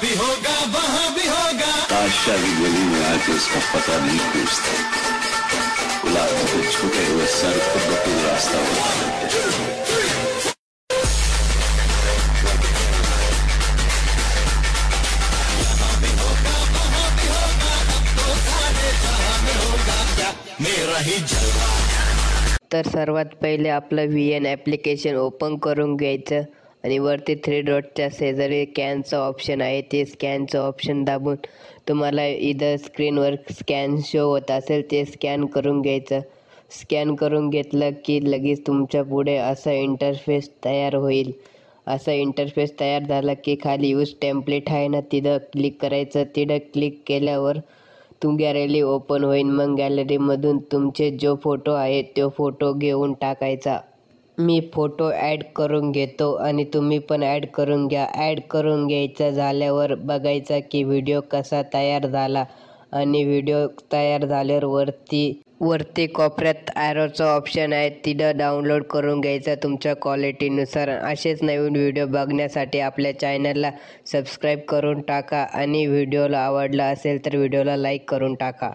भी होगा वहाँ भी होगा। बादशाह की गली में आके उसका पता नहीं पूछता, गुलाबों पे छूटे हुए सर खुद ब खुद रास्ता बता देते हैं। मेरा ही जलवा। तर सर्वात पहिले आपलं VN ॲप्लिकेशन ओपन करून घ्यायचं आणि वरती 3 डॉटच्या शेजारी स्कॅनचं ऑप्शन आहे, ते स्कॅनचं ऑप्शन दाबून तुम्हाला इथं स्क्रीनवर स्कॅन शो होत असेल ते स्कॅन करून घ्यायचं। स्कॅन करून घेतलं की लगेच तुमच्या पुढे असा इंटरफेस तयार होईल। असा इंटरफेस तयार झाला की खाली यूज टेम्पलेट आहे ना, तिथं क्लिक करायचं। तिथं क्लिक केल्यावर गॅलरी ओपन होईल। मग गॅलरीमधून तुमचे जो फोटो आहे तो फोटो घेऊन टाकायचा। मी फोटो ॲड करून घेतो आणि तुम्ही पण ॲड करून घ्या। ॲड करून घ्यायचं झाल्यावर बघायचा की व्हिडिओ कसा तयार झाला आणि व्हिडिओ तयार झाल्यावर वरती कोपऱ्यात ॲरोचं ऑप्शन आहे, तिथं डाउनलोड करून घ्यायचा तुमच्या क्वालिटीनुसार। असेच नवीन व्हिडिओ बघण्यासाठी आपल्या चॅनलला सबस्क्राईब करून टाका आणि व्हिडिओला आवडला असेल तर व्हिडिओला लाईक करून टाका।